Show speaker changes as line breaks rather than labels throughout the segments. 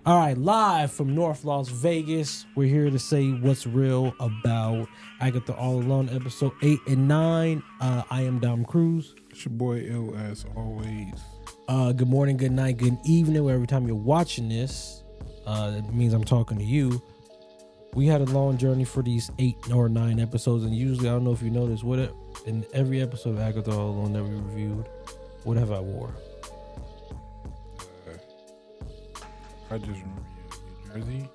All right, live from North Las Vegas. We're here to say what's real about Agatha All Along, episode 8 and 9. I am Dom CRUZE.
It's your boy Ill as always.
Good morning, good night, good evening. Every time you're watching this, it means I'm talking to you. We had a long journey for these 8 or 9 episodes, and usually, I don't know if you noticed, in every episode of Agatha All Along that we reviewed, what have I wore?
I just remember your jersey.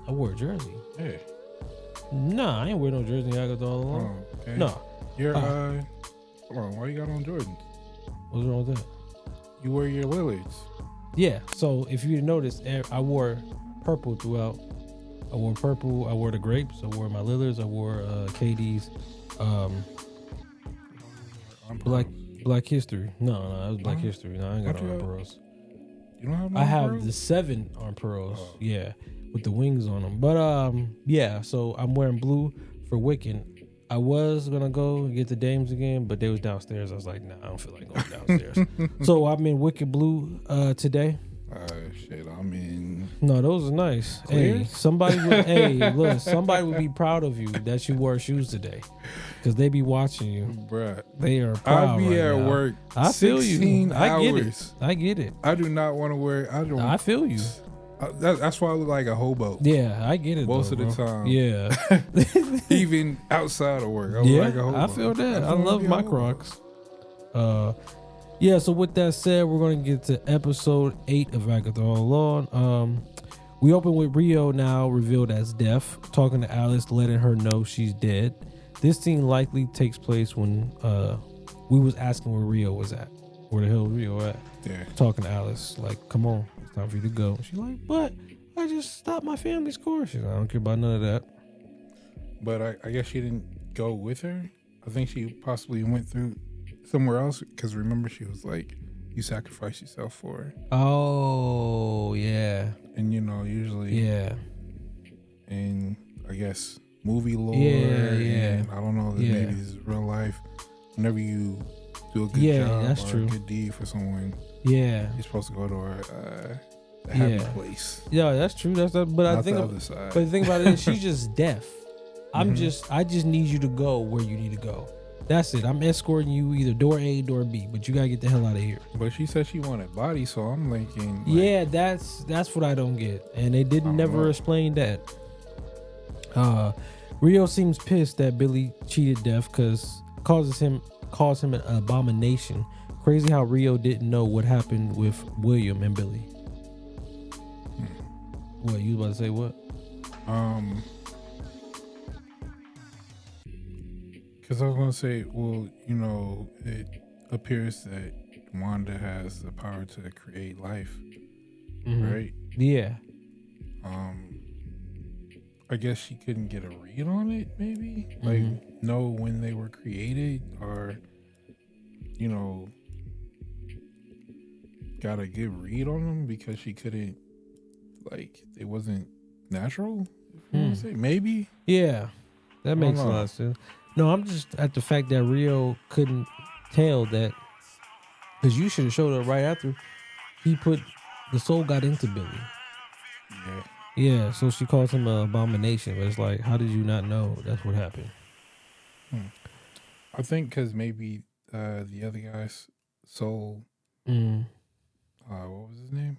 I wore a jersey.
Yeah.
Nah, I ain't wear no jersey Agatha All Along.
Oh, okay.
No.
Your hold on, why you got on Jordans?
What's wrong with that?
You wear your Lillards.
Yeah, so if you notice, I wore purple throughout. I wore purple. I wore the grapes. I wore my Lillards. I wore KD's Black History. No, that was Black History. No, I ain't got arm pearls.
You don't have
I have
pearls?
the 7 arm pearls. Yeah, with the wings on them. But yeah. So I'm wearing blue for Wiccan. I was gonna go and get the dames again, but they was downstairs. I was like, nah, I don't feel like going downstairs. So I'm in Wicked Blue today.
Shit, I'm in.
No, those are nice.
Clear?
Hey, somebody would be proud of you that you wore shoes today, because they be watching you.
Bruh.
They are proud.
I'll be
right
at
now.
work.
I feel
16
you. I get
hours.
it. I get it.
I do not want to wear.
I feel you.
That's why I look like a hobo.
Yeah, I get it.
Most
though,
of the
bro.
time.
Yeah.
Even outside of work, I look like a hobo.
I feel that. I
wanna
love
be a
my
hobo.
Crocs. Yeah, so with that said, we're going to get to episode 8 of Agatha All Along. We open with Rio now revealed as deaf, talking to Alice, letting her know she's dead. This scene likely takes place when we was asking where Rio was at. Where the hell was Rio at?
Yeah.
Talking to Alice, like, come on, it's time for you to go. She's like, but I just stopped my family's course. She's like, I don't care about none of that.
But I guess she didn't go with her. I think she possibly went through somewhere else, because remember, she was like, you sacrifice yourself for her.
Oh, yeah.
And usually,
Yeah.
and I guess movie lore,
Yeah.
and I don't know,
Yeah.
maybe this is real life. Whenever you do a good
Yeah,
job
that's
or
true.
a good deed for someone,
Yeah.
you're supposed to go to the happy
Yeah.
place.
Yeah, that's true. But I
Not
think,
the other side.
but the thing about it is, she's just deaf. I just need you to go where you need to go. That's it. I'm escorting you either door A, door B, but you gotta get the hell out of here.
But she said she wanted body, so I'm thinking,
Yeah, that's what I don't get, and they didn't never explain that. Rio seems pissed that Billy cheated Deaf because calls him an abomination. Crazy how Rio didn't know what happened with William and Billy. What, you was about to say what?
Because I was going to say, well, it appears that Wanda has the power to create life, right?
Yeah.
I guess she couldn't get a read on it, maybe? Like, know when they were created, or, got a good read on them because she couldn't, like, it wasn't natural, if you want to say. Maybe?
Yeah. That makes a lot of sense. No, I'm just at the fact that Rio couldn't tell that, because you should have showed up right after he put the soul got into Billy.
Yeah.
Yeah, so she calls him an abomination, but it's like, how did you not know that's what happened?
I think because maybe the other guy's soul, what was his name?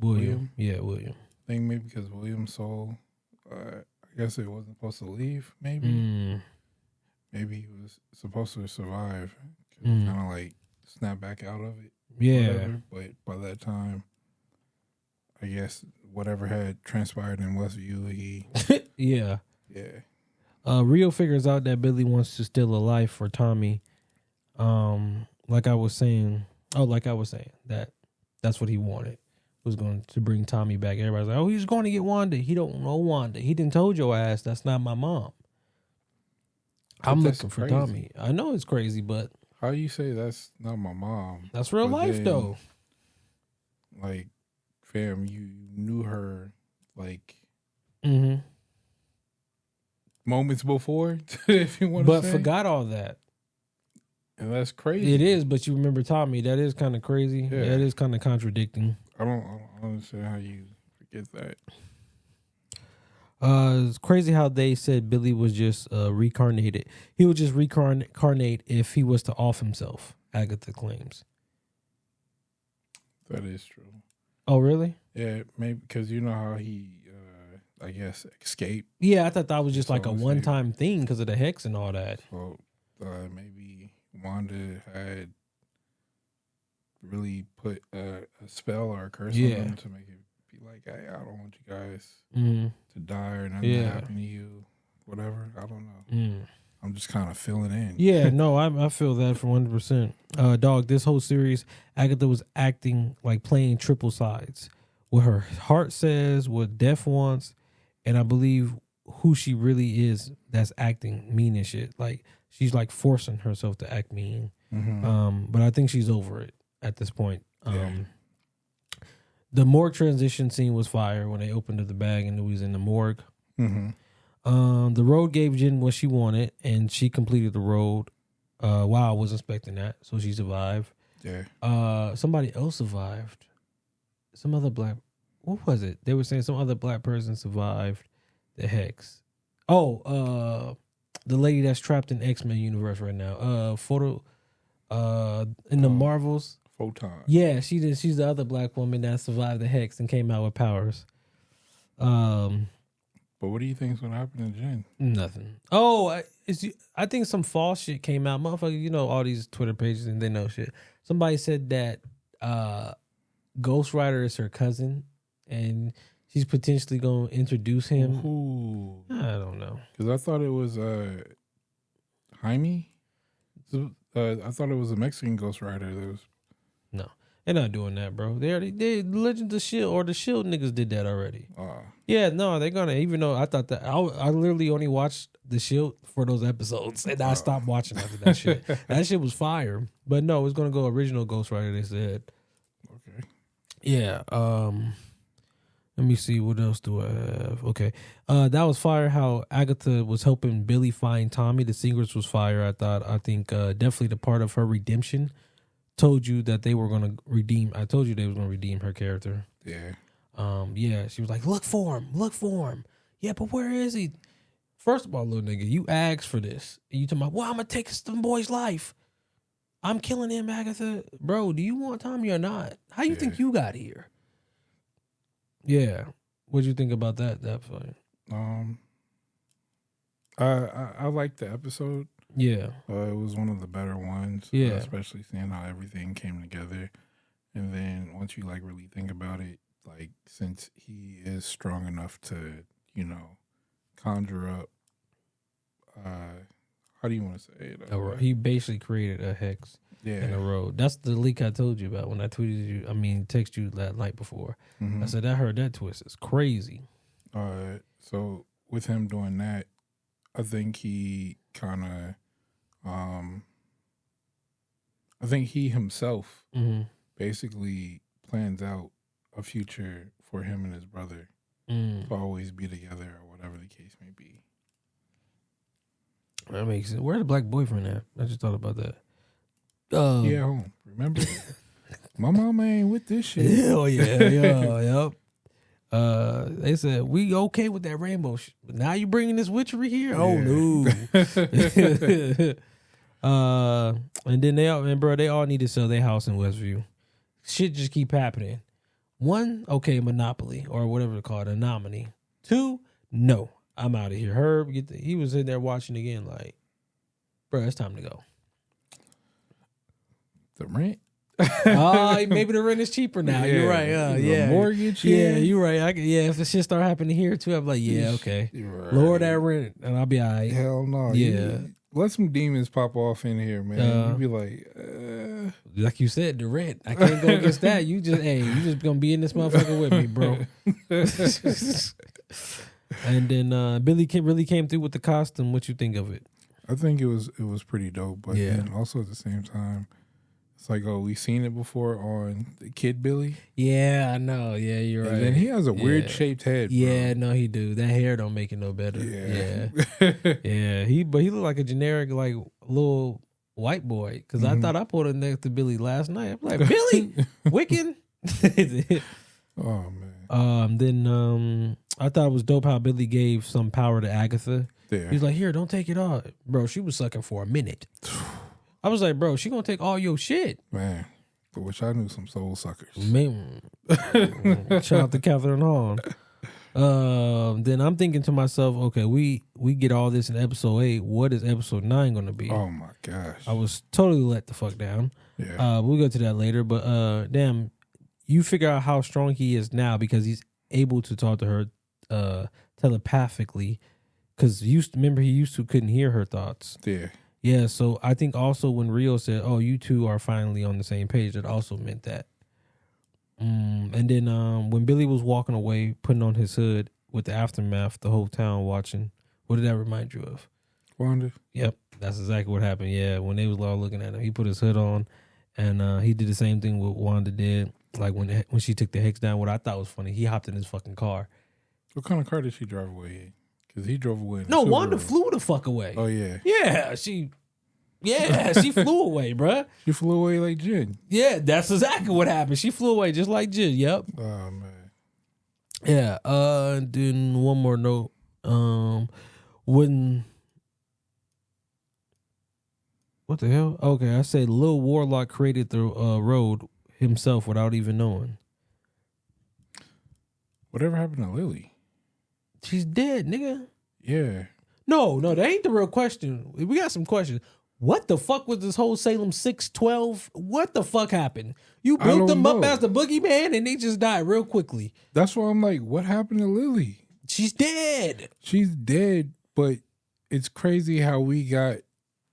William. Yeah, William.
I think maybe because William's soul, I guess it wasn't supposed to leave, maybe. Maybe he was supposed to survive, kind of like snap back out of it.
Yeah.
Whatever. But by that time, I guess whatever had transpired in Westview, he...
Yeah.
Yeah.
Rio figures out that Billy wants to steal a life for Tommy. Like I was saying, that's what he wanted. Was going to bring Tommy back. Everybody's like, oh, he's going to get Wanda. He don't know Wanda. He didn't told your ass that's not my mom. I'm looking for Tommy. I know it's crazy, but
how you say that's not my mom?
That's real life,
then,
though.
Like, fam, you knew her, like, moments before, if you want to say.
But forgot all that.
And that's crazy.
It is, but you remember Tommy. That is kind of crazy.
Yeah.
That is kind of contradicting.
I don't understand how you forget that.
It's crazy how they said Billy was just reincarnated. He would just reincarnate if he was to off himself, Agatha claims.
That is true.
Oh, really?
Yeah, maybe because you know how he, I guess, escaped.
Yeah, I thought that was just like a
So
one-time thing because of the hex and all that.
So maybe Wanda had really put a spell or a curse on him to make it be like, hey, I don't want you guys to die or nothing to happen to you, whatever. I don't know. I'm just kind of filling in.
Yeah, no, I feel that for 100%. Dog, this whole series, Agatha was acting like playing triple sides. What her heart says, what Death wants, and I believe who she really is that's acting mean and shit. Like, she's like forcing herself to act mean. But I think she's over it at this point. The morgue transition scene was fire when they opened up the bag and it was in the morgue. The road gave Jen what she wanted, and she completed the road. Wow, I was expecting that, so she survived.
Yeah.
Somebody else survived. Some other black. What was it? They were saying some other black person survived the hex. Oh, the lady that's trapped in X-Men universe right now. In the Marvels.
Photon.
Yeah, she did. She's the other black woman that survived the hex and came out with powers.
But what do you think is going to happen to Jen?
Nothing. Oh, I think some false shit came out. Motherfucker, you know all these Twitter pages and they know shit. Somebody said that Ghost Rider is her cousin and she's potentially going to introduce him.
Ooh.
I don't know.
Because I thought it was Jaime. I thought it was a Mexican Ghost Rider. That was...
No. They're not doing that, bro. They Legends of Shield or the Shield niggas did that already. Yeah, no, they're gonna. Even though I thought that I literally only watched the Shield for those episodes, and I stopped watching after that shit. That shit was fire, but no, it's gonna go original Ghost Rider. They said.
Okay.
Yeah. Let me see. What else do I have? Okay. That was fire. How Agatha was helping Billy find Tommy. The Secrets was fire. I think definitely the part of her redemption. Told you that they were gonna redeem. I told you they was gonna redeem her character.
Yeah.
Yeah. She was like, look for him. Yeah, but where is he? First of all, little nigga, you asked for this. And you talking about, well, I'm gonna take some boy's life. I'm killing him, Agatha. Bro, do you want Tommy or not? How you think you got here? Yeah. What'd you think about that fight?
I liked the episode.
Yeah.
It was one of the better ones.
Yeah.
Especially seeing how everything came together. And then once you like really think about it, like since he is strong enough to, you know, conjure up, how do you want to say it?
He basically created a hex in a road. That's the leak I told you about when I tweeted you. I mean, text you that night before. I said, I heard that twist. It's crazy.
So with him doing that, I think he kind of, I think he himself basically plans out a future for him and his brother to always be together or whatever the case may be.
That makes sense. Where's the black boyfriend at? I just thought about that.
He at home. Remember? My mama ain't with this shit.
Hell yeah, yep. They said we okay with that rainbow shit, but now you bringing this witchery here? Oh no! And then they all need to sell their house in Westview. Shit just keep happening. One, okay, monopoly or whatever they call it, a nominee. Two, no, I'm out of here. Herb, he was in there watching again, like, bro, it's time to go.
The rent.
Maybe the rent is cheaper now. Yeah, you're right.
The mortgage.
Yeah, you're right. If the shit start happening here too, I'm like, yeah, okay.
Right.
Lower that rent, and I'll be all right.
Hell no.
Yeah.
Let some demons pop off in here, man. You be like,
like you said, the rent. I can't go against that. You just gonna be in this motherfucker with me, bro. And then Billy really came through with the costume. What you think of it?
I think it was pretty dope, but then also at the same time, it's like, we seen it before on the Kid Billy.
Yeah, I know. Yeah, you're right.
And he has a weird shaped head. Bro.
Yeah, no, he do. That hair don't make it no better. Yeah. He look like a generic, like little white boy, because I thought I put her next to Billy last night. I'm like, Billy, Wiccan.
Oh man.
Then I thought it was dope how Billy gave some power to Agatha.
Yeah.
He's like, here, don't take it all, bro. She was sucking for a minute. I was like, bro, she gonna take all your shit,
man. I wish I knew some soul suckers.
Man. Shout out to Catherine Hahn. Then I'm thinking to myself, okay, we get all this in episode 8. What is episode 9 gonna be?
Oh my gosh.
I was totally let the fuck down.
Yeah.
We'll go to that later, but damn, you figure out how strong he is now because he's able to talk to her telepathically. Because remember, he used to couldn't hear her thoughts.
Yeah.
Yeah, so I think also when Rio said, "Oh, you two are finally on the same page," that also meant that. And then when Billy was walking away, putting on his hood with the aftermath, the whole town watching. What did that remind you of?
Wanda.
Yep, that's exactly what happened. Yeah, when they was all looking at him, he put his hood on, and he did the same thing what Wanda did. Like when she took the Hicks down, what I thought was funny, he hopped in his fucking car.
What kind of car did she drive away in? Because he drove away.
No, Wanda flew the fuck away.
Oh yeah.
Yeah, she flew away, bruh.
She flew away like Jen.
Yeah, that's exactly what happened. She flew away just like Jen. Yep.
Oh man.
Yeah. And then one more note. When what the hell? Okay, I said Lil Warlock created the road himself without even knowing.
Whatever happened to Lily?
She's dead, nigga.
Yeah.
No, that ain't the real question. We got some questions. What the fuck was this whole Salem 612? What the fuck happened? You built them up as the boogeyman and they just died real quickly.
That's why I'm like, what happened to Lily?
She's dead.
She's dead, but it's crazy how we got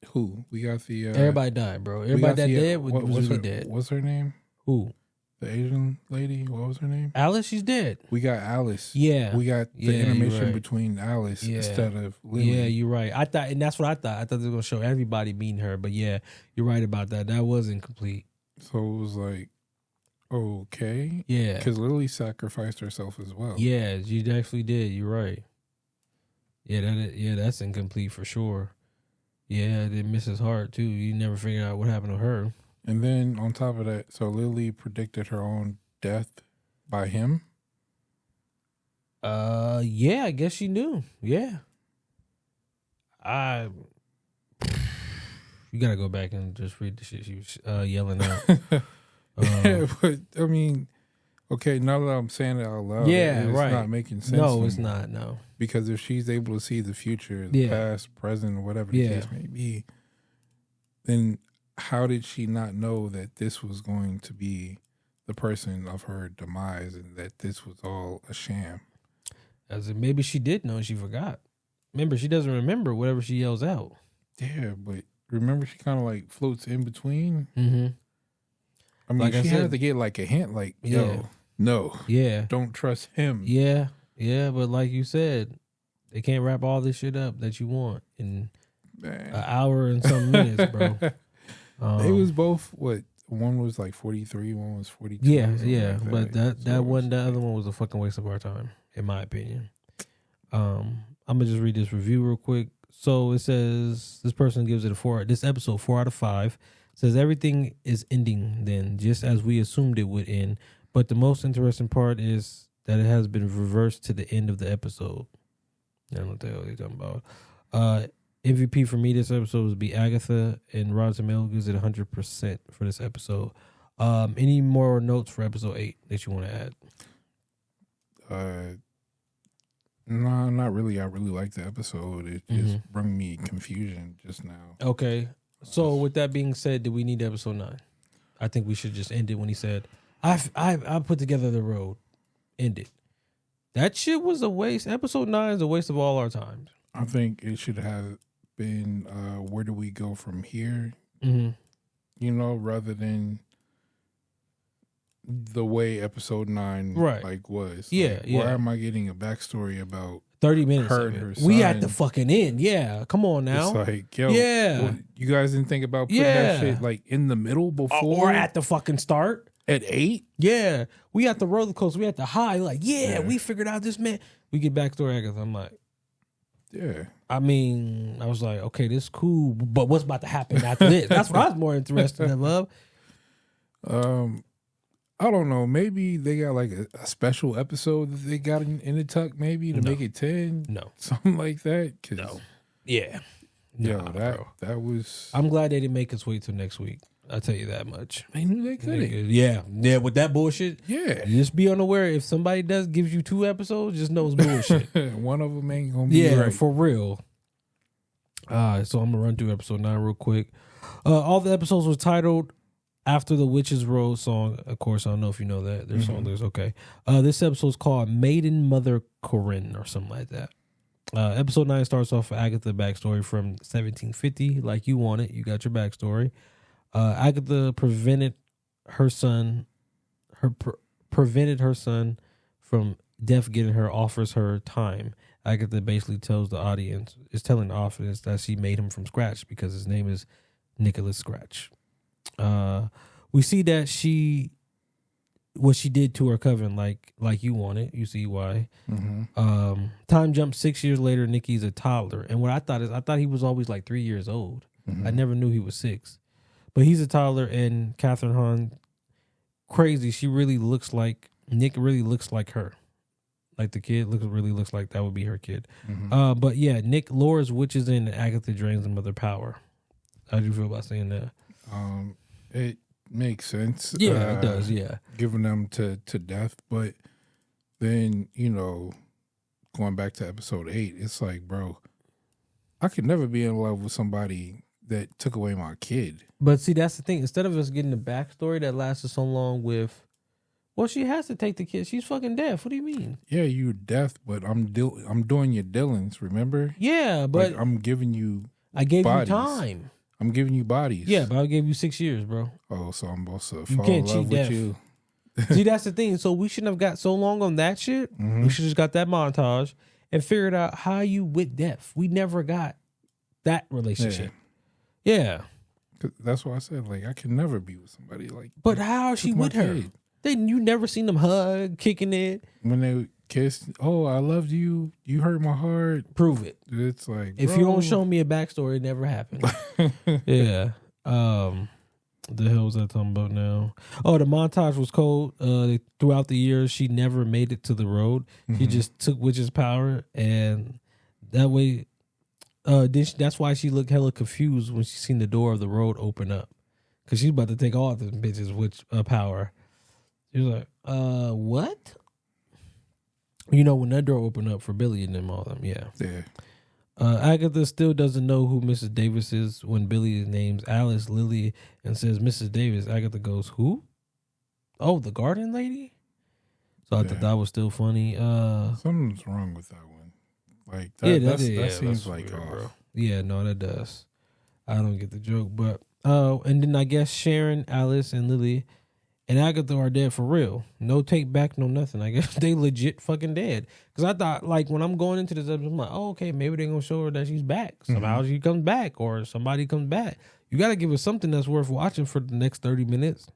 who? We got the
everybody died, bro. Everybody that dead was really dead.
What's her name?
Who?
The Asian lady. What was her name?
Alice. She's dead.
We got Alice.
Yeah.
We got the intermission
right.
between Alice instead of Lily.
Yeah, you're right. I thought, and that's what I thought. I thought they were gonna show everybody meeting her, but yeah, you're right about that. That was incomplete.
So it was like, okay,
yeah,
because Lily sacrificed herself as well.
Yeah, she actually did. You're right. Yeah, that's incomplete for sure. Yeah, they miss his heart too. You never figure out what happened to her.
And then on top of that, so Lily predicted her own death by him.
Yeah, I guess she knew. Yeah. You gotta go back and just read the shit she was yelling out.
Yeah, but I mean, okay, now that I'm saying it out loud, it's not making sense.
No, it's not. No,
because if she's able to see the future, the past, present, whatever the case may be, then how did she not know that this was going to be the person of her demise and that this was all a sham?
As in, maybe she did know and she forgot. Remember, she doesn't remember whatever she yells out.
Yeah, but remember, she kind of like floats in between.
Mm-hmm.
I mean, like she had to get like a hint, like, yo, no, don't trust him.
Yeah, but like you said, they can't wrap all this shit up that you want in an hour and some minutes, bro.
They was both what? One was like 43, one was 42.
Yeah, like but that other one was a fucking waste of our time, in my opinion. I'm gonna just read this review real quick. So it says this person gives it a 4. This episode 4 out of 5 says everything is ending then, just as we assumed it would end. But the most interesting part is that it has been reversed to the end of the episode. I don't know what the hell they're talking about. MVP for me this episode would be Agatha, and Rotten Tomatoes gives it 100% for this episode. Any more notes for episode 8 that you want to add?
No, not really. I really liked the episode. It just brought me confusion just now.
Okay. So with that being said, do we need episode 9? I think we should just end it when he said, I put together the road. End it. That shit was a waste. Episode 9 is a waste of all our time.
I think it should have been where do we go from here?
Mm-hmm.
You know, rather than the way episode 9 like was.
Yeah,
like, why am I getting a backstory about
30 minutes
her
of
and her
it?
son?
We at the fucking end. Yeah, come on now.
It's like, yo, well, you guys didn't think about putting that shit like in the middle before
or at the fucking start
at 8?
Yeah, we at the roller coaster. We at the high. Like, we figured out this man. We get back to Agatha. I'm like,
Yeah.
I mean, I was like, okay, this is cool, but what's about to happen after this? That's what I was more interested in.
I don't know. Maybe they got like a special episode that they got in the tuck, maybe to make it 10.
No,
something like that.
No, yeah,
that was.
I'm glad they didn't make us wait till next week. I'll tell you that much.
They knew they couldn't.
Yeah. With that bullshit.
Yeah,
just be unaware. If somebody gives you 2 episodes, just know it's bullshit.
One of them ain't gonna be right.
For real. So I'm gonna run through episode 9 real quick. All the episodes were titled after the Witch's Road song. Of course, I don't know if you know that. Their song is okay. This episode is called Maiden Mother Corinne or something like that. Episode 9 starts off with Agatha backstory from 1750. Like you want it. You got your backstory. Agatha prevented her son from death getting her, offers her time. Agatha basically telling the audience that she made him from scratch because his name is Nicholas Scratch. We see that what she did to her coven, like you want it. You see why. Mm-hmm. Time jump 6 years later. Nikki's a toddler, and what I thought he was always like 3 years old. Mm-hmm. I never knew he was 6. But he's a toddler, and Catherine Hahn, crazy. She really looks like Nick. Really looks like her, like the kid really looks like that would be her kid. Mm-hmm. But yeah, Nick lures witches in, and Agatha drains them of their power. How do you feel about saying that?
It makes sense.
Yeah, it does. Yeah,
giving them to death, but then going back to episode 8, it's like, bro, I could never be in love with somebody that took away my kid.
But see, that's the thing. Instead of us getting the backstory that lasted so long with, well, she has to take the kid. She's fucking deaf. What do you mean?
Yeah, you're deaf, but I'm doing your Dylans, remember?
Yeah, but
like, I'm giving you.
I gave
bodies.
you time.
I'm giving you bodies.
Yeah, but I gave you 6 years, bro.
Oh, so I'm supposed to fall in love with you.
See, that's the thing. So we shouldn't have got so long on that shit. Mm-hmm. We should have just got that montage and figured out how you with deaf. We never got that relationship. Yeah.
That's why I said, like, I can never be with somebody like.
But how is she with her? Then you never seen them hug, kicking it.
When they kissed, oh, I loved you. You hurt my heart.
Prove it.
It's like,
if you don't show me a backstory, it never happened. Yeah. The hell was I talking about now? Oh, the montage was cold. Throughout the years, she never made it to the road. Mm-hmm. She just took witch's power, and that way. That's why she looked hella confused when she seen the door of the road open up, because she's about to take all the bitches with power. She was like, what? When that door opened up for Billy and them, all them, yeah. Agatha still doesn't know who Mrs. Davis is when Billy names Alice Lily and says Mrs. Davis. Agatha goes, who? Oh, the garden lady? So I thought that was still funny.
Something's wrong with that one. Like that seems like
weird, bro. Yeah, no, that does. I don't get the joke, but and then I guess Sharon, Alice, and Lily, and Agatha are dead for real. No take back, no nothing. I guess they legit fucking dead. Because I thought, like, when I'm going into this episode, I'm like, oh, okay, maybe they're gonna show her that she's back. Somehow she comes back, or somebody comes back. You got to give us something that's worth watching for the next 30 minutes.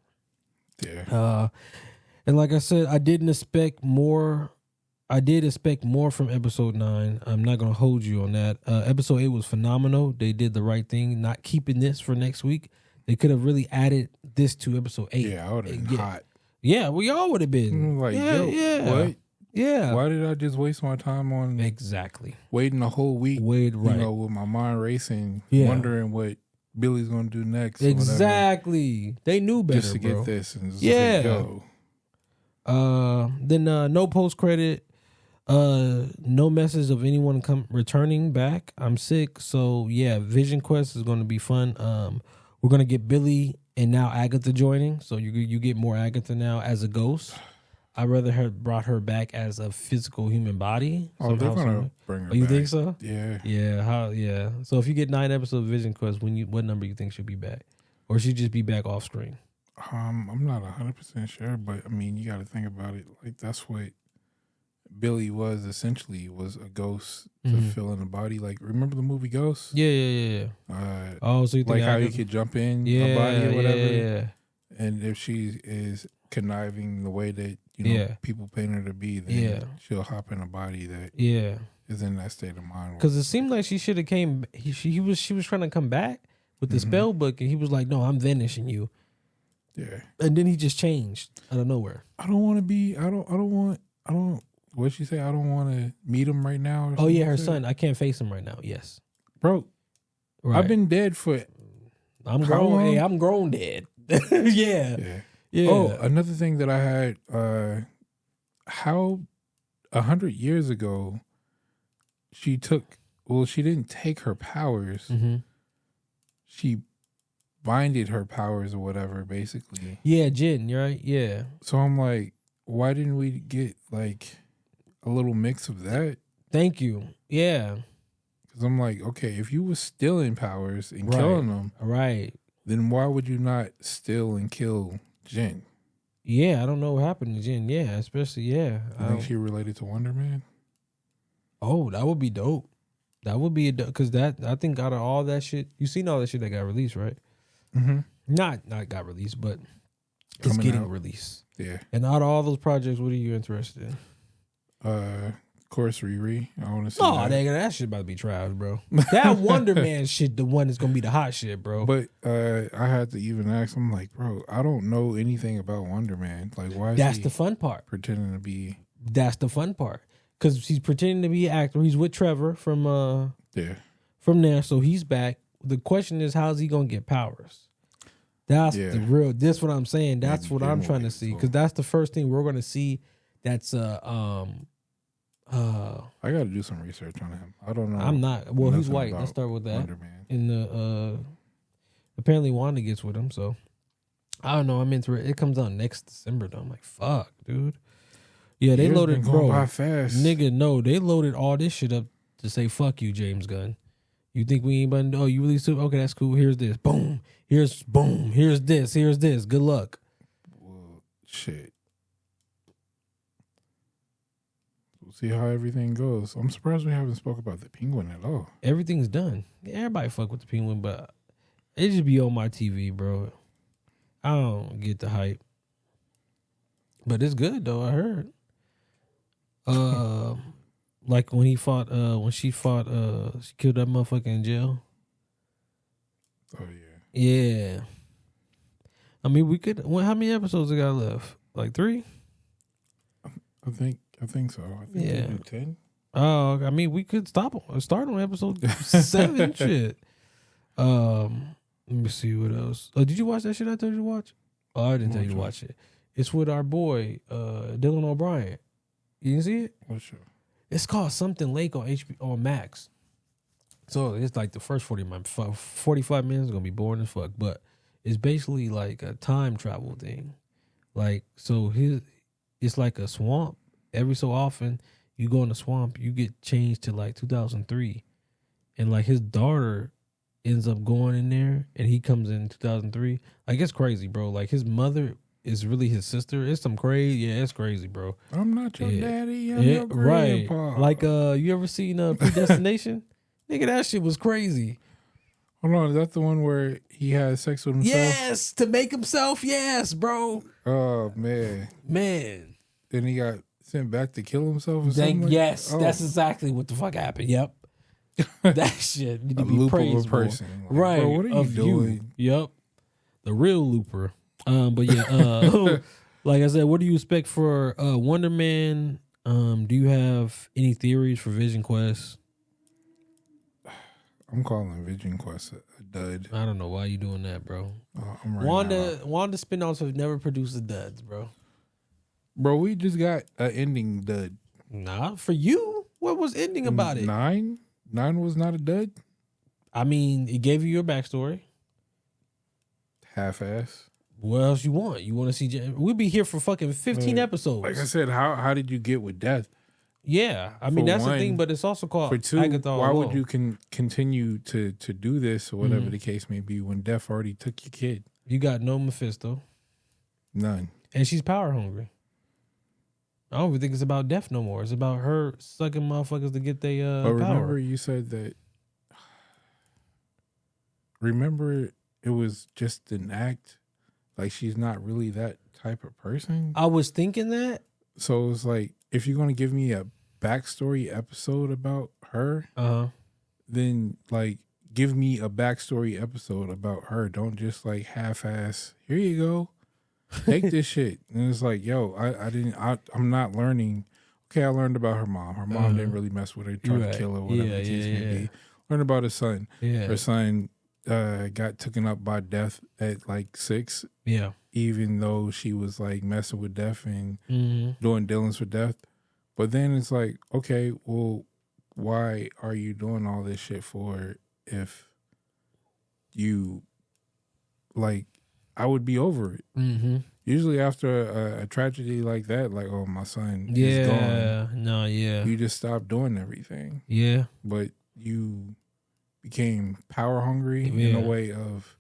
Yeah.
And like I said, I did expect more from episode 9. I'm not going to hold you on that. Episode 8 was phenomenal. They did the right thing, not keeping this for next week. They could have really added this to episode 8.
Yeah, I would have been hot.
Yeah, we all would have been.
Like, what?
Yeah.
Why did I just waste my time on waiting a whole week?
Right.
With my mind racing, wondering what Billy's going to do next.
Exactly. They knew better,
just to get this. And just
go. Then no post credit. No message of anyone returning back. I'm sick, so yeah, Vision Quest is going to be fun. We're going to get Billy and now Agatha joining, so you get more Agatha now as a ghost. I'd rather have brought her back as a physical human body.
Oh, they're going to bring her back.
You think so?
Yeah.
Yeah. So if you get 9 episodes of Vision Quest, what number you think she'll be back? Or she'll just be back off screen?
I'm not 100% sure, but I mean, you got to think about it. Like, that's what Billy was a ghost to fill in a body. Like, remember the movie Ghost?
Yeah. So you think
like how you could jump in a body or whatever?
Yeah.
And if she is conniving the way that people paint her to be, then she'll hop in a body that is in that state of mind.
Because it seemed like she should have came. She was trying to come back with the spell book, and he was like, "No, I'm vanishing you."
Yeah.
And then he just changed out of nowhere.
I don't want to be. I don't. What'd she say? I don't want to meet him right now.
Oh yeah, her son. I can't face him right now. Yes,
bro. Right. I've been dead for.
I'm grown. Long? Hey, I'm grown dead. Yeah.
Oh, another thing that I had. How 100 years ago, she took. Well, she didn't take her powers. Mm-hmm. She binded her powers or whatever, basically.
Yeah, Jin. You're right. Yeah.
So I'm like, why didn't we get like a little mix of that?
Thank you. Yeah.
Because I'm like, okay, if you was stealing powers and killing them,
right,
then why would you not steal and kill Jin?
Yeah, I don't know what happened to Jin. Yeah, especially, yeah.
I think she related to Wonder Man.
Oh, that would be dope. That would be because I think out of all that shit, you seen all that shit that got released, right?
Mm-hmm.
Not got released, but it's getting released.
Yeah.
And out of all those projects, what are you interested in?
Of course, Riri. I want to see.
No, that shit about to be trash, bro. That Wonder Man shit, the one that's gonna be the hot shit, bro.
But I had to even ask him, like, bro, I don't know anything about Wonder Man. Like, why?
That's the fun part.
Pretending to be.
That's the fun part, because he's pretending to be an actor. He's with Trevor from from there, so he's back. The question is, how's he gonna get powers? That's the real. That's what I'm saying. That's what I'm trying to see, because that's the first thing we're gonna see. That's
I got to do some research on him. I don't know.
I'm not. Well, he's white. Let's start with that. In the apparently Wanda gets with him, so I don't know. I'm into it. It comes out next December though. I'm like, fuck, dude. Yeah, they loaded, bro.
Fast.
Nigga, no, they loaded all this shit up to say fuck you, James Gunn. You think we ain't button? Oh, you released it? Okay, that's cool. Here's this. Boom. Here's this. Here's this. Good luck.
Well, shit. We'll see how everything goes. I'm surprised we haven't spoke about the Penguin at all.
Everything's done. Yeah, everybody fuck with the Penguin, but it just be on my TV, bro. I don't get the hype. But it's good though, I heard. Like when she killed that motherfucker in jail.
Oh yeah.
Yeah. I mean, we could. How many episodes we got left? Like 3?
I think so. I think we do 10.
Oh, I mean, we could start on episode 7. Shit. Let me see what else. Oh, did you watch that shit I told you to watch? Oh, I didn't tell you to watch it. It's with our boy Dylan O'Brien. You didn't see it?
What show?
It's called Something Lake on HBO Max. So it's like the first 45 minutes is gonna be boring as fuck, but it's basically like a time travel thing. Like, so it's like a swamp. Every so often you go in the swamp, you get changed to like 2003, and like his daughter ends up going in there, and he comes in 2003. Like, it's crazy, bro. Like, his mother is really his sister. It's some crazy. Yeah, it's crazy, bro.
I'm not your daddy. I'm your grandpa.
Right. Like, you ever seen Predestination? Nigga, that shit was crazy.
Hold on, is that the one where he had sex with himself?
Yes, to make himself. Yes, bro.
Oh man. Then he got sent back to kill himself or something?
Yes, that's exactly what the fuck happened. Yep. That shit need to be praised,
of a person.
Like, right.
Bro, what are you doing?
Yep. The real looper. But yeah, like I said, what do you expect for Wonder Man? Do you have any theories for Vision Quest?
I'm calling Vision Quest a dud.
I don't know why you doing that, bro.
I'm
right Wanda spinoffs have never produced the duds, bro.
Bro, we just got an ending dud.
Nah, for you, what was ending about it?
9 was not a dud.
I mean, it gave you your backstory.
Half-ass.
What else you want? You want to see? We'll be here for fucking 15 episodes.
Like I said, how did you get with death?
Yeah, I mean, that's the thing, but it's also called
for 2.
Agatha All
Why
Along.
would you continue to do this or whatever the case may be when death already took your kid?
You got no Mephisto.
None.
And she's power hungry. I don't even think it's about death no more. It's about her sucking motherfuckers to get their
but
power.
Remember you said that. Remember it was just an act. Like, she's not really that type of person.
I was thinking that.
So it's like, if you're going to give me a backstory episode about her, then like give me a backstory episode about her. Don't just like half-ass. Here you go, take this shit. And it's like, yo, I'm not learning. Okay, I learned about her mom. Her mom didn't really mess with her, tried to kill her, whatever the case may be. Learned about her son. Yeah. Her son got taken up by death at like 6.
Yeah.
Even though she was like messing with death and doing dealings with death. But then it's like, okay, well, why are you doing all this shit for if you, like, I would be over it. Mm-hmm. Usually after a tragedy like that, like, oh, my son is gone.
No, yeah.
You just stop doing everything.
Yeah.
But you became power hungry in a way of,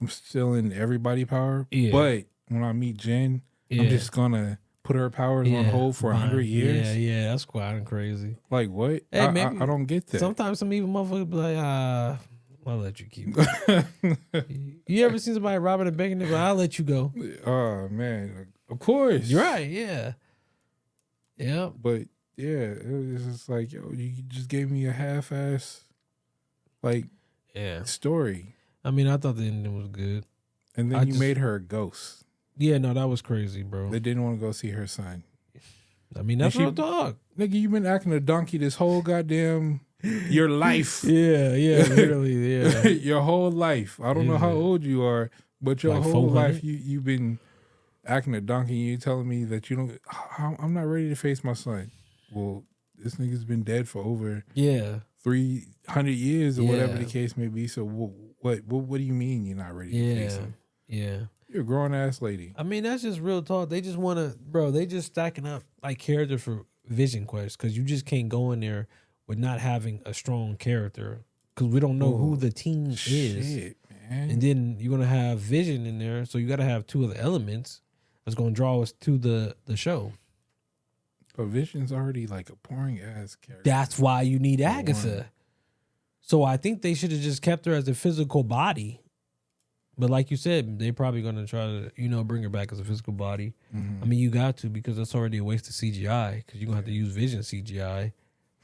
I'm still in everybody power. Yeah. But when I meet Jen, I'm just going to put her powers on hold for 100 years.
Yeah, that's quite crazy.
Like, what? Hey, I don't get that.
Sometimes some even motherfuckers be like, I'll let you keep it. You ever seen somebody robbing a bank and they're like, I'll let you go?
Oh, man. Of course.
You're right, yeah. Yeah.
But, yeah, it was just like, yo, you just gave me a half-ass, like, story.
I mean, I thought the ending was good.
And then you made her a ghost.
Yeah, no, that was crazy, bro.
They didn't want to go see her son.
I mean, that's real talk.
Nigga, you've been acting a donkey this whole goddamn your life.
Yeah, literally, yeah.
Your whole life. I don't know how old you are, but your like whole life you've been acting a donkey. You telling me that you don't. I'm not ready to face my son. Well, this nigga's been dead for over 300 years or whatever the case may be. So what do you mean you're not ready to face him?
Yeah.
You're a grown ass lady.
I mean, that's just real talk. They just want to, bro, they just stacking up like characters for Vision Quest because you just can't go in there with not having a strong character because we don't know who the team is. Man. And then you're going to have Vision in there. So you got to have two of the elements that's going to draw us to the show.
But Vision's already like a boring ass character.
That's why you need Agatha. So I think they should have just kept her as a physical body. But like you said, they're probably going to try to, bring her back as a physical body. Mm-hmm. I mean, you got to because that's already a waste of CGI because you're going to have to use Vision CGI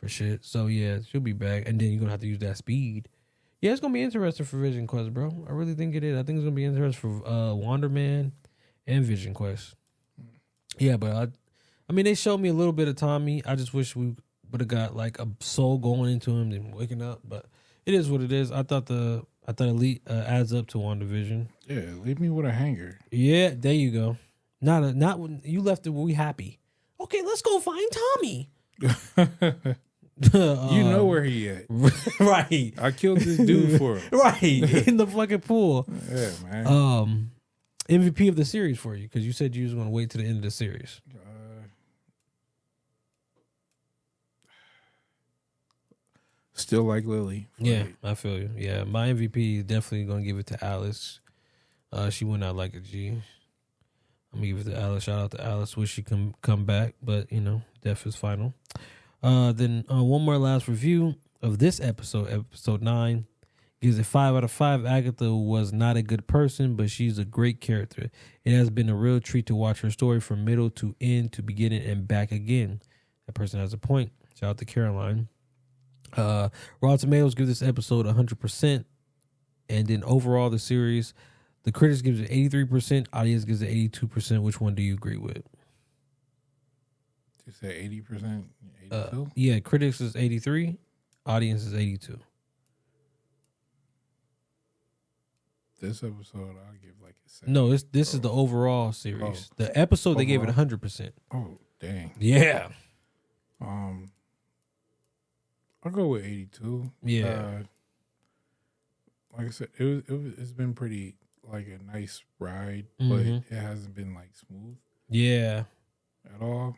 for shit. So, yeah, she'll be back. And then you're going to have to use that speed. Yeah, it's going to be interesting for Vision Quest, bro. I really think it is. I think it's going to be interesting for Wonder Man and Vision Quest. Yeah, but I mean, they showed me a little bit of Tommy. I just wish we would have got like a soul going into him and waking up. But it is what it is. I thought it adds up to WandaVision.
Yeah, leave me with a hanger.
Yeah, there you go. Not when you left it. We happy. Okay, let's go find Tommy.
You know where he at,
right?
I killed this dude for him,
right in the fucking pool.
Yeah, man.
MVP of the series for you because you said you was going to wait to the end of the series.
Still like Lily.
Yeah, I feel you. Yeah, my MVP is definitely going to give it to Alice. She went out like a G. I'm going to give it to Alice. Shout out to Alice. Wish she can come back, but, death is final. Then one more last review of this episode 9. Gives it 5 out of 5. Agatha was not a good person, but she's a great character. It has been a real treat to watch her story from middle to end to beginning and back again. That person has a point. Shout out to Caroline. Rotten Tomatoes give this episode 100%, and then overall the series, the critics gives it 83%, audience gives it 82%. Which one do you agree with?
You say 80%, 82?
Yeah, critics is 83, audience is 82.
This episode, I'll give like a 7.
No, this is the overall series. The episode overall? They gave it 100%.
Oh, dang.
Yeah.
I'll go with 82.
Yeah.
Like I said, it's been pretty like a nice ride, but it hasn't been like smooth.
Yeah.
At all.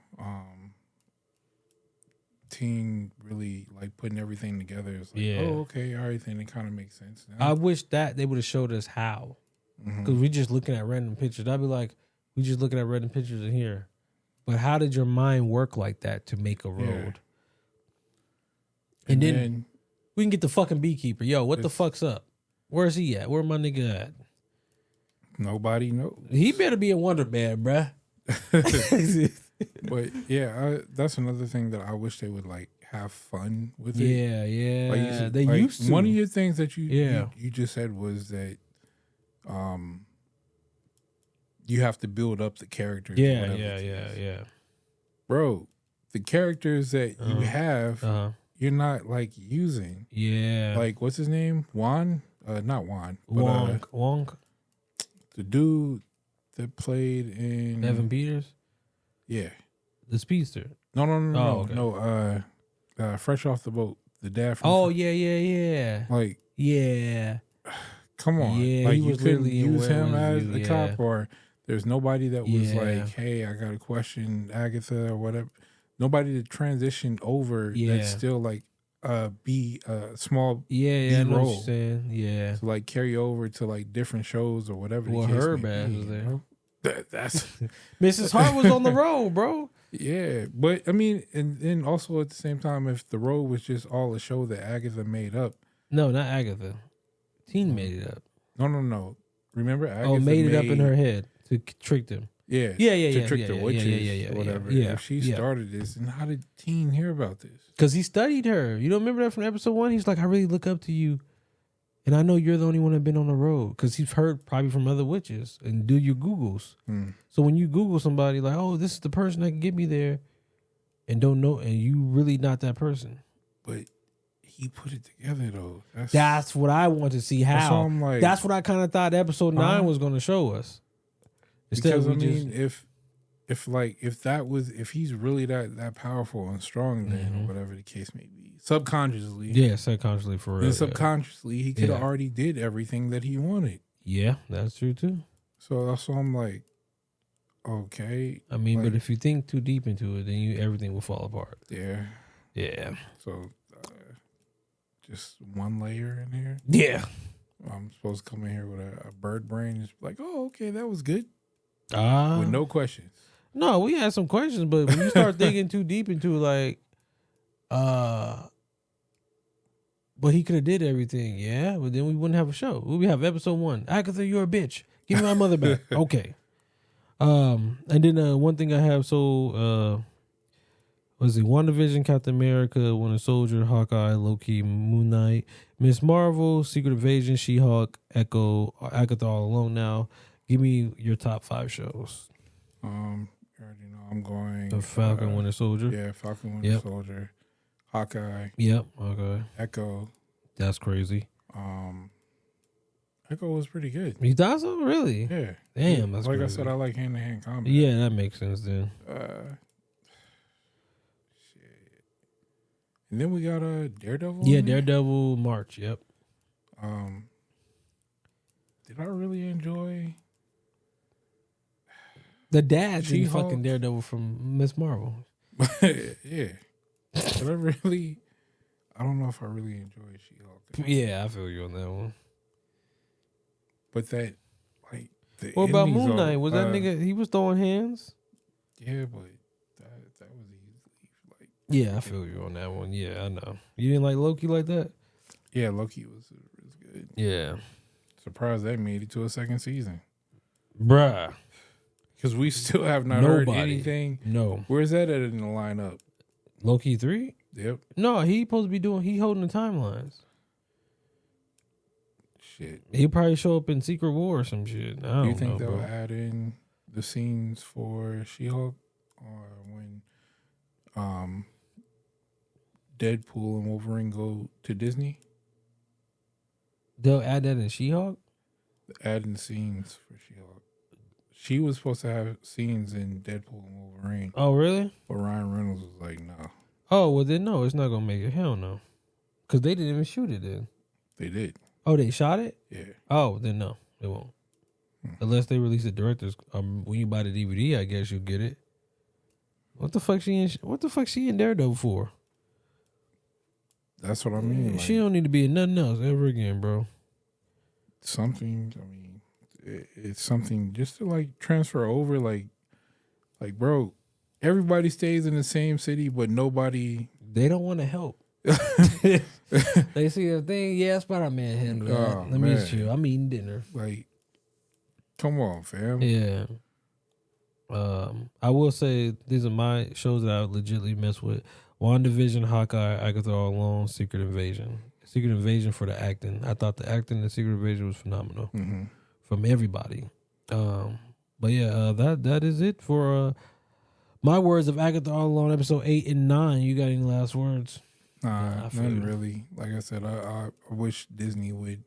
Team really like putting everything together. It's like, oh, okay, everything. It kind of makes sense now.
I wish that they would have showed us how. Because we just looking at random pictures. I'd be like, we just looking at random pictures in here. But how did your mind work like that to make a road?
Yeah.
And then we can get the fucking beekeeper. Yo, what the fuck's up? Where's he at? Where my nigga at?
Nobody knows.
He better be a Wonder Man, bruh.
But yeah, that's another thing that I wish they would like have fun with it.
Yeah.
Like
They used to.
One of your things that you just said was that you have to build up the characters.
Yeah.
Bro, the characters that you have, you're not like using.
Yeah.
Like what's his name? Juan? Not Juan. But,
Wong.
The dude that played in
Evan Peters?
Yeah.
The speedster.
No.
Okay.
No, Fresh Off the Boat. The dad from
yeah.
Like,
yeah.
Come on.
Yeah,
like
he
you
was
couldn't
literally in
use him
Where
as
Was
a
You,
cop, or there's nobody that was
Yeah.
like, hey, I got a question, Agatha or whatever. Nobody to transition over that's still like be a small
I know what
role.
you're saying. Yeah.
To like carry over to like different shows or whatever.
Well,
the case
Herb
may be,
was there.
That's
Mrs. Hart was on the road, bro.
Yeah, but I mean, and then also at the same time, if the road was just all a show that Agatha made up.
No, not Agatha. Teen made it up.
No. Remember, Agatha
made it up in her head to trick them.
Yeah. To trick the witches, whatever.
Yeah.
If she started this, and how did Teen hear about this?
Because he studied her. You don't remember that from episode 1? He's like, I really look up to you. And I know you're the only one that been on the road. Because he's heard probably from other witches. And do your Googles. So when you Google somebody like, oh, this is the person that can get me there. And don't know. And you really not that person.
But he put it together, though.
That's what I want to see how. That's what I kind of thought episode 9 was going to show us.
Instead because, if he's really that powerful and strong, then whatever the case may be, subconsciously.
Yeah, subconsciously for real.
And subconsciously, he could have already did everything that he wanted.
Yeah, that's true too.
So that's why I'm like, okay.
I mean, but if you think too deep into it, then everything will fall apart.
Yeah.
Yeah.
So just one layer in here.
Yeah.
I'm supposed to come in here with a bird brain. Just like, oh, okay, that was good.
With
no questions.
No, we had some questions, but when you start digging too deep into like, but he could have did everything, yeah. But then we wouldn't have a show. We would have episode 1. Agatha, you're a bitch. Give me my mother back. Okay. And then one thing I have, was it WandaVision, Captain America, Winter Soldier, Hawkeye, Loki, Moon Knight, Miss Marvel, Secret Invasion, She-Hulk, Echo, Agatha All Along now. Give me your top 5 shows.
You already know I'm going.
The Falcon, Winter Soldier.
Yeah, Falcon, Winter Soldier. Hawkeye.
Yep. Okay.
Echo.
That's crazy.
Echo was pretty good.
You thought so? Really?
Yeah.
Damn. That's
like
crazy.
I said, I like hand-to-hand combat.
Yeah, that makes sense then.
Shit. And then we got Daredevil.
Yeah, Daredevil March. Yep.
Did I really enjoy
the dad in fucking Daredevil from Miss Marvel?
Yeah. Did I really? I don't know if I really enjoyed She-Hulk.
Yeah, I feel you on that one.
But that, like,
what about Moon Knight? Was that nigga? He was throwing hands.
Yeah, but that was easily like.
Yeah, I feel you on that one. Yeah, I know. You didn't like Loki like that?
Yeah, Loki was good.
Yeah.
Surprised that made it to a second season,
bruh.
Because we still have not heard anything.
No.
Where's that at in the lineup?
Loki 3?
Yep.
No, he supposed to be he holding the timelines.
Shit.
He'll probably show up in Secret War or some shit. I don't know.
Do you think they'll add in the scenes for She-Hulk, or when Deadpool and Wolverine go to Disney?
They'll add that in She-Hulk?
Adding scenes for She-Hulk. She was supposed to have scenes in Deadpool and Wolverine.
Oh, really?
But Ryan Reynolds was like, no.
Oh, well then no, it's not going to make it. Hell no. Because they didn't even shoot it then.
They did.
Oh, they shot it?
Yeah.
Oh, then no, they won't. Unless they release the director's. When you buy the DVD, I guess you'll get it. What the fuck she in Daredevil for?
That's what I mean.
Like, she don't need to be in nothing else ever again, bro.
Something. I mean, it's something just to like transfer over. Like, bro, everybody stays in the same city, but nobody.
They don't want to help. They see the thing. Yeah, Spider-Man handled that. Let me chill. I'm eating dinner.
Like, come on, fam.
Yeah. I will say these are my shows that I legitimately mess with: WandaVision, Hawkeye, Agatha All Along, Secret Invasion. Secret Invasion for the acting. I thought the acting in Secret Invasion was phenomenal from everybody. But yeah, that is it for my words of Agatha All Along, episode 8 and 9. You got any last words?
None really. Like I said, I wish Disney would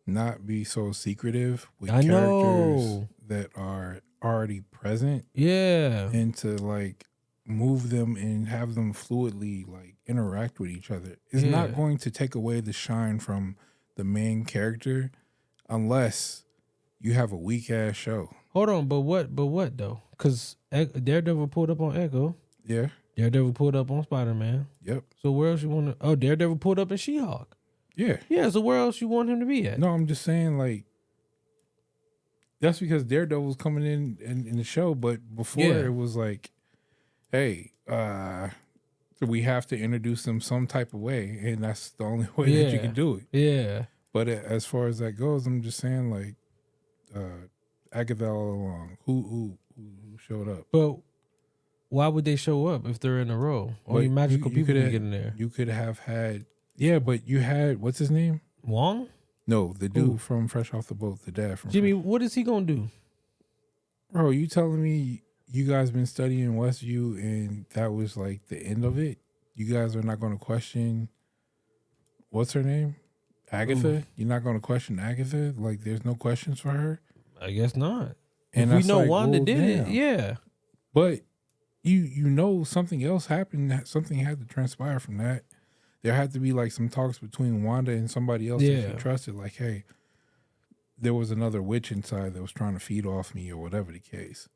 not be so secretive with characters that are already present.
Yeah.
And to like move them and have them fluidly like interact with each other. It's not going to take away the shine from the main character unless you have a weak ass show.
Hold on, but what though? Because Daredevil pulled up on Echo.
Yeah.
Daredevil pulled up on Spider-Man.
Yep.
So where else you want to? Oh, Daredevil pulled up in She-Hulk.
Yeah.
Yeah. So where else you want him to be at?
No, I'm just saying like that's because Daredevil's coming in the show, but before it was like, hey, we have to introduce them some type of way, and that's the only way that you can do it.
Yeah.
But as far as that goes, I'm just saying like, Agatha All Along, who showed up?
But why would they show up if they're in a row? Only magical people can get in there.
You could have had, but you had, what's his name?
Wong?
No, the dude from Fresh Off the Boat, the dad from
Jimmy. What is he gonna do?
Bro, you telling me you guys been studying Westview and that was like the end of it? You guys are not going to question, what's her name? Agatha? You're not going to question Agatha? Like there's no questions for her?
I guess not.
And
we know Wanda did it. Yeah.
But you know something else happened. Something had to transpire from that. There had to be like some talks between Wanda and somebody else that she trusted. Like, hey, there was another witch inside that was trying to feed off me or whatever the case.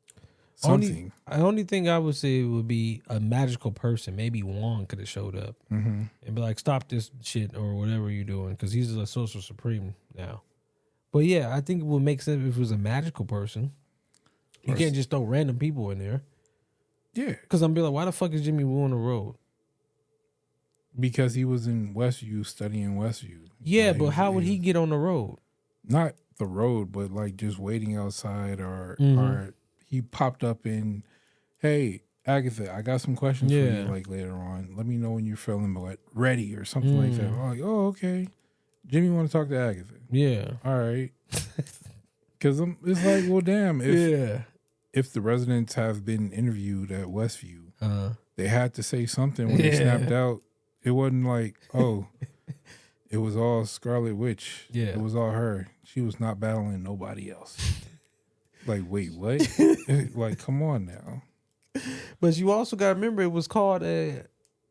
Something.
Only thing I would say would be a magical person. Maybe Wong could have showed up and be like, stop this shit or whatever you're doing, because he's a social supreme now. But yeah, I think it would make sense if it was a magical person. You can't just throw random people in there.
Yeah.
Because I'm be like, why the fuck is Jimmy Woo on the road?
Because he was in Westview studying Westview.
Yeah, but how would he get on the road?
Not the road, but like just waiting outside or he popped up in, hey, Agatha, I got some questions for you like later on. Let me know when you're feeling ready or something like that. I'm like, oh, okay. Jimmy want to talk to Agatha.
Yeah.
All right. Because it's like, well, damn. If the residents have been interviewed at Westview, they had to say something when they snapped out. It wasn't like, oh, it was all Scarlet Witch.
Yeah.
It was all her. She was not battling nobody else. Like, wait, what? Like, come on now.
But you also got to remember it was called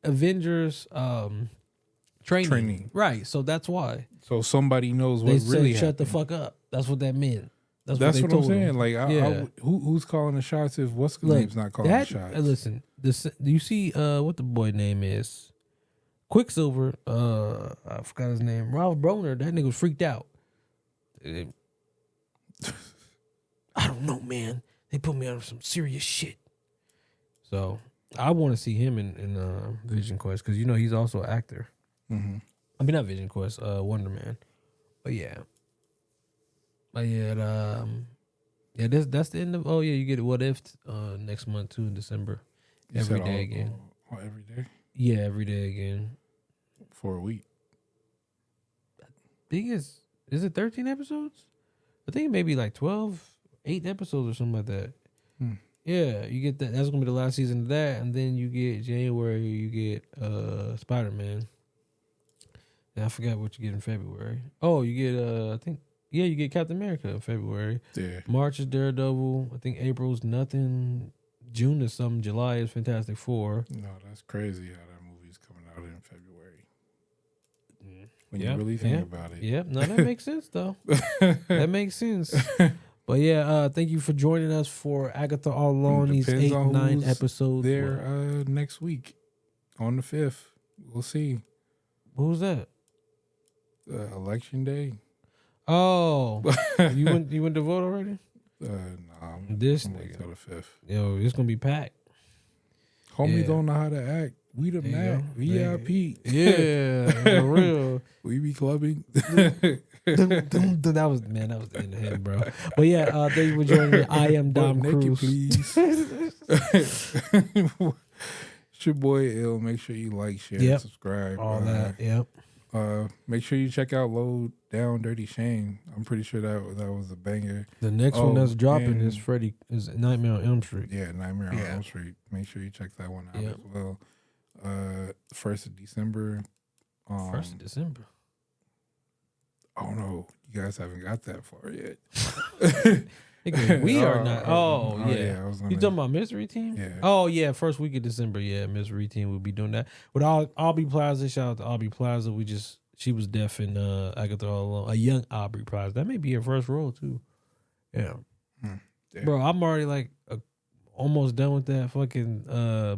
Avengers training. Right. So that's why.
So somebody knows what
they
really
said,
happened.
shut the fuck up. That's what that meant.
That's what I'm saying. Like, who's calling the shots if what's the name's not calling the shots?
Listen, do you see what the boy name is? Quicksilver. I forgot his name. Ralph Broner. That nigga was freaked out. I don't know, man. They put me on some serious shit. So I want to see him in Vision Quest, because you know he's also an actor.
Mm-hmm.
I mean, not Vision Quest, Wonder Man. But yeah. That's the end of. Oh yeah, you get What If next month too in December. Every day again.
Every day.
Yeah, every day again.
For a week.
I think is it 13 episodes? I think it may be like 8 episodes or something like that. Yeah, you get that. That's gonna be the last season of that, and then you get January. You get Spider-Man. And I forgot what you get in February. Oh, you get I think. Yeah, you get Captain America in February.
Yeah.
March is Daredevil. I think April's nothing. June is something. July is Fantastic Four.
No, that's crazy how that movie's coming out in February. When you really think about it.
Yep. No, that makes sense, though. That makes sense. But yeah, thank you for joining us for Agatha All Along, these 8, 9 episodes.
There next week on the 5th. We'll see.
Who's that?
Election day.
Oh, you went to vote already?
Nah,
This
I'm waiting
nigga.
till the 5th.
Yo, it's gonna be packed.
Homies don't know how to act. We the Mac, VIP.
Yeah, for real.
We be clubbing.
That was the end of him, bro. But yeah, thank you for joining me. I am Dom Cruz.
Please. It's your boy Ill. Make sure you like, share, and subscribe.
All that. Yep.
Make sure you check out Low Down Dirty Shame. I'm pretty sure that was a banger.
The next one that's dropping is Nightmare on Elm Street.
Yeah, Nightmare on Elm Street. Make sure you check that one out as well. 1st of December.
1st of December.
Oh no, you guys haven't got that far yet.
We are not.
Yeah.
You talking about Mystery Team?
Yeah.
Oh yeah, first week of December. Yeah, Mystery Team will be doing that. With Aubrey Plaza, shout out to Aubrey Plaza. She was deaf in Agatha All Along. A young Aubrey Plaza. That may be her first role too. Yeah. Bro, I'm already almost done with that fucking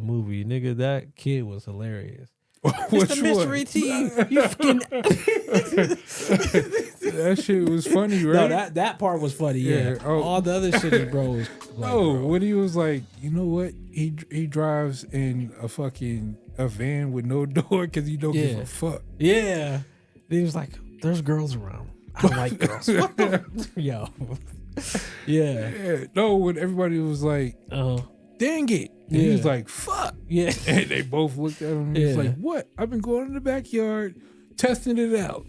movie, nigga. That kid was hilarious. It's the Mystery Team. You fucking
that shit was funny, right?
No, that part was funny. Yeah. All the other shit, bro, was
when he was like, you know what? He drives in a van with no door because he don't give a fuck.
Yeah. He was like, "There's girls around. I don't like girls." What the yo? Yeah.
No, when everybody was like, dang it. And he was like, fuck.
Yeah.
And they both looked at him and he was like, what? I've been going in the backyard testing it out.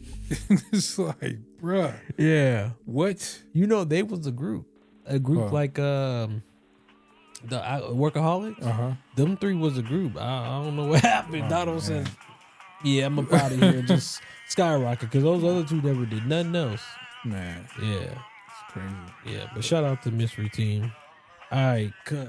It's like, bruh.
Yeah.
What?
They was a group like the Workaholics. Them three was a group. I don't know what happened. Donald said, yeah, I'm up out of here. Just skyrocket because those other two never did nothing else.
Man.
Yeah.
It's crazy.
Yeah, but shout out to Mystery Team. All right, cut.